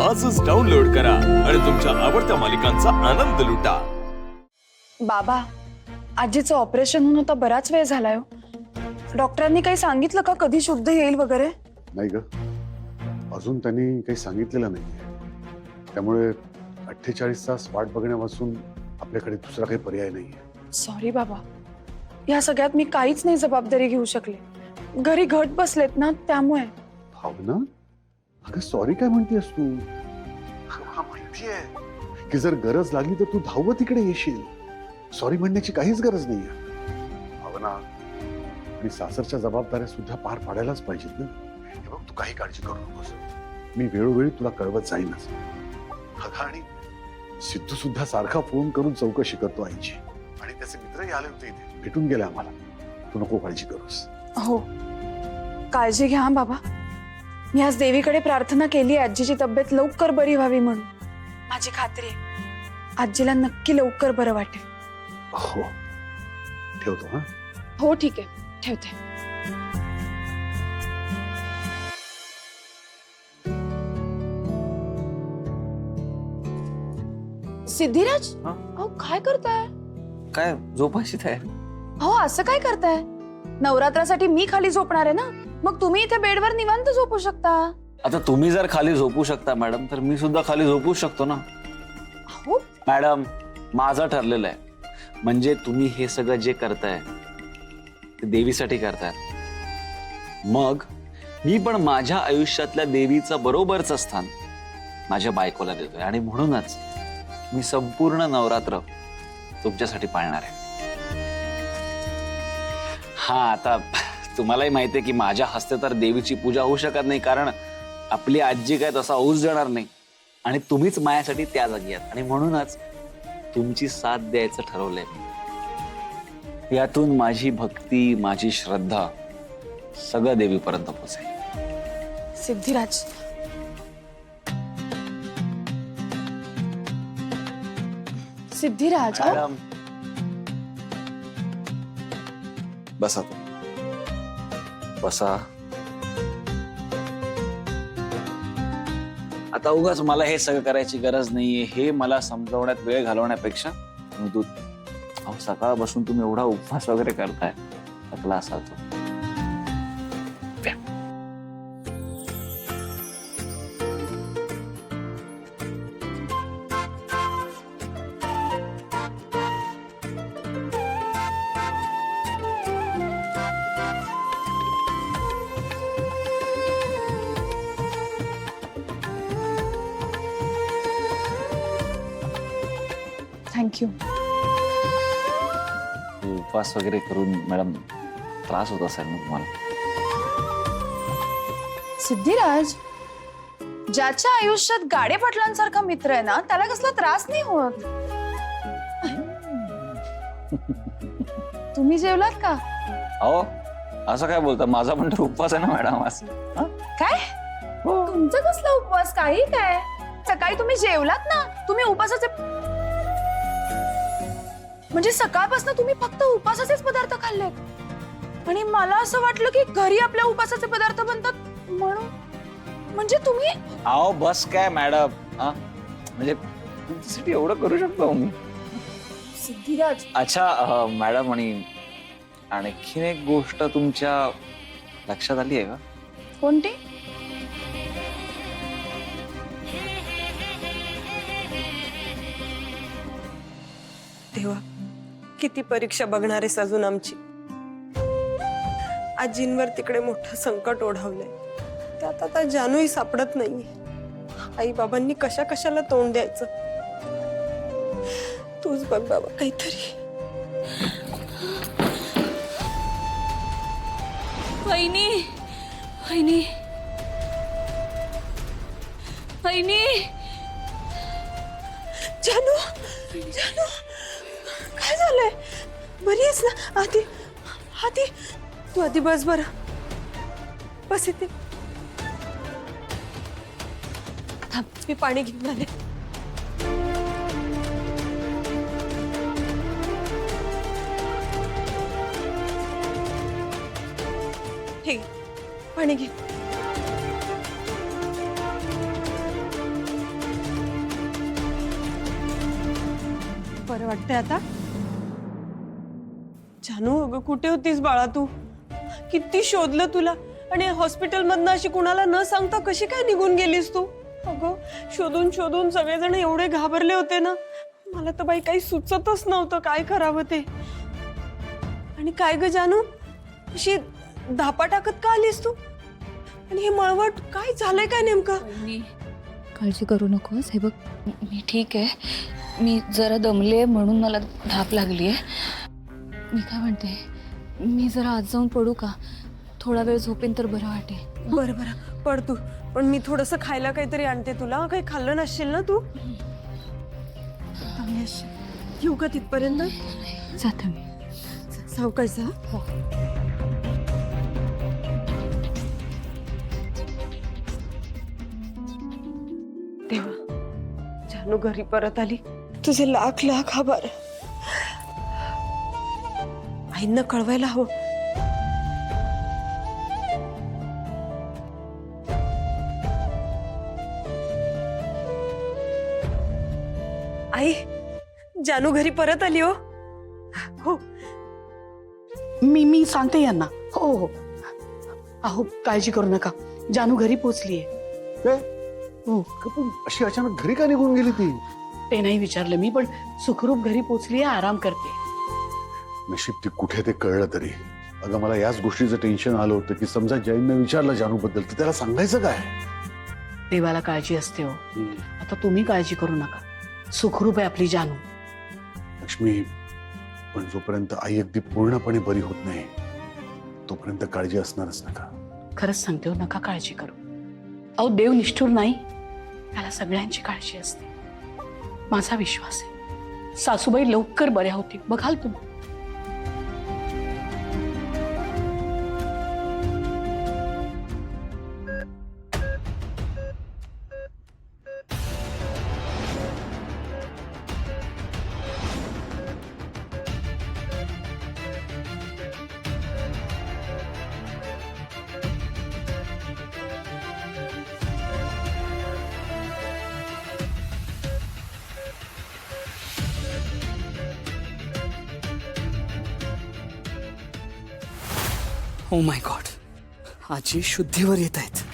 आजच डाउनलोड करा आणि तुमच्या आवडत्या मालिकांचा आनंद लुटा। बाबा, आजीचं ऑपरेशन होऊन आता बराच वेळ झालाय हो. डॉक्टरांनी काही सांगितलं का कधी शुद्ध येईल वगैरे? नाही ग, अजून त्यांनी काही सांगितलेलं नाहीये। त्यामुळे 48 तास वाट बघण्यापासून आपल्याकडे दुसरा काही पर्याय नाहीये। सॉरी बाबा, या सगळ्यात मी काहीच नाही जबाबदारी घेऊ शकले। घरी घट बसलेत ना, त्यामुळे। भावना, अगं सॉरी काय म्हणतेस तू? मला माहितीये की जर गरज लागली तर तू धावत इकडे येशील। सॉरी म्हणण्याची काहीच गरज नाहीये भावना। आणि सासरच्या जबाबदाऱ्या सुद्धा पार पाडायलाच पाहिजेत ना। हे बघ, तू काही काळजी करू नकोस, मी वेळोवेळी तुला कळवत जाईनच। अगं, आणि सिद्धू सुद्धा सारखा फोन करून चौकशी करतो आईची, आणि त्याचे मित्रही आले होते इथे, भेटून गेले आम्हाला। तू नको काळजी करूस। हो, काळजी घ्या हा बाबा। मी आज देवीकडे प्रार्थना केली आजीची तब्येत लवकर बरी व्हावी म्हणून। माझी खात्री आहे आजीला नक्की लवकर बरं वाटेल। हो, ठेवतो हा। हो ठीक आहे, ठेवते। सिद्धिराज, अहो काय करताय? काय झोपायची तयारी? हो, असं काय करताय? नवरात्रासाठी मी खाली झोपणार आहे ना, मग तुम्ही इथे बेडवर निवांत झोपू शकता। आता तुम्ही जर खाली झोपू शकता मॅडम, तर मी सुद्धा खाली झोपू शकतो ना। हो मॅडम, माझं ठरलेलं आहे, म्हणजे तुम्ही हे सगळं जे करताय ते देवीसाठी करताय। मग मी पण माझ्या आयुष्यातल्या देवीचं बरोबरचं स्थान माझ्या बायकोला देतोय, आणि म्हणूनच मी संपूर्ण नवरात्र तुमच्यासाठी पाळणार आहे। हा, आता तुम्हालाही माहिती आहे की माझ्या हस्ते तर देवीची पूजा होऊ शकत नाही, कारण आपली आजी काय तसा होऊच देणार नाही, आणि तुम्हीच माझ्यासाठी त्या जागी आहात, आणि म्हणूनच तुमची साथ द्यायचं ठरवलंय। यातून माझी भक्ती, माझी श्रद्धा सगळं देवीपर्यंत पोहोचेल। सिद्धिराज, सिद्धिराज, अहो, मॅडम, बसा बसा। आता उगाच मला हे सगळं करायची गरज नाहीये, हे मला समजवण्यात वेळ घालवण्यापेक्षा तुम्ही दूध, अहो सकाळपासून तुम्ही एवढा उपवास वगैरे करताय, थकला असाल तो। प्या। थँक्यू। उपवास वगैरे करून मॅडम त्रास होत असेल ना तुम्हाला? सिद्धिराज, ज्याच्या आयुष्यात गाडे पाटलांसारखा मित्र आहे ना, त्याला कसला त्रास नाही होत। तुम्ही जेवलात का? अहो, असं काय बोलता, माझा पण तर उपवास आहे ना मॅडम। असं काय? तुमचा कसला उपवास? काही काय, सकाळी तुम्ही जेवलात ना, तुम्ही उपवासाचे म्हणजे सकाळपासून तुम्ही फक्त उपवासाचेच पदार्थ खाल्लेत, आणि मला असं वाटलं की घरी आपल्या उपवासाचे पदार्थ बनतात म्हणून। म्हणजे तुम्ही, अहो बस काय मॅडम, म्हणजे तुमच्यासाठी एवढं करू शकतो मी। सिद्धिराज, अच्छा मॅडम, आणि आणखीन एक गोष्ट तुमच्या लक्षात आली आहे का? कोणती? देवा, किती परीक्षा बघणार आहेस अजून आमची? आजींवर तिकडे मोठं संकट ओढवलंय, त्यात आता जानूही सापडत नाहीये। आई बाबांनी कशा कशाला तोंड द्यायचं? तूच बघ बाबा काहीतरी। वहिनी, वहिनी, वहिनी, जानू, जानू, काय झालंय? बरी आहेस ना? आधी आधी तू आधी बस बरं, बस इथे। थांब, मी पाणी घेऊन आले। हे पाणी घे। बरं वाटतंय आता? जानू अगं कुठे होतीस बाळा तू? किती शोधलं तुला आणि हॉस्पिटल मधनं अशी कुणाला न सांगता कशी काय निघून गेलीस तू? अगं शोधून शोधून सगळेजण एवढे घाबरले होते ना, मला तर बाई काही सुचतच नव्हतं काय करावं ते. आणि काय ग जानू, अशी धापा टाकत का आलीस तू? आणि हे मळवट काय झालंय काय नेमकं? वहिनी, काळजी करू नकोस. हे बघ, मी ठीक आहे. मी जरा दमले म्हणून मला धाप लागली आहे. मी काय म्हणते, मी जरा आज जाऊन पडू का? थोडा वेळ झोपेन तर बरं वाटेल. बरं बरं पड तू, पण मी थोडंसं खायला काहीतरी आणते तुला. काही खाल्लं नसशील ना तू? येऊ का तिथपर्यंत? जाते मी. सावकाश जा. देवा, जानू घरी परत आली. तुझे लाख लाख आभार. आईंना कळवायला हवं. आई, जानू घरी परत आली हो. हो, मी सांगते यांना. हो हो, अहो काळजी करू नका, जानू घरी पोचलीये. काय हो, पण अशी अचानक घरी का निघून गेली ती? ते नाही विचारलं मी, पण सुखरूप घरी पोचलीये, आराम करते. नशीब ती कुठे ते कळलं तरी. अगं मला याच गोष्टीचं टेन्शन आलं होतं की समजा जैनने विचारलं जानू बद्दल तर त्याला सांगायचं काय? देवाला काळजी असते हो. आता तुम्ही काळजी करू नका, सुखरूप आहे आपली जानू. लक्ष्मी, पण जोपर्यंत आई अगदी पूर्णपणे बरी होत नाही तोपर्यंत काळजी असणारच नका. खरंच सांगते हो, नका काळजी करू. अहो देव निष्ठुर नाही, त्याला सगळ्यांची काळजी असते. माझा विश्वास आहे सासूबाई लवकर बऱ्या होतील, बघाल तुम्ही. ओ माय गॉड, आजी शुद्धीवर येत आहेत.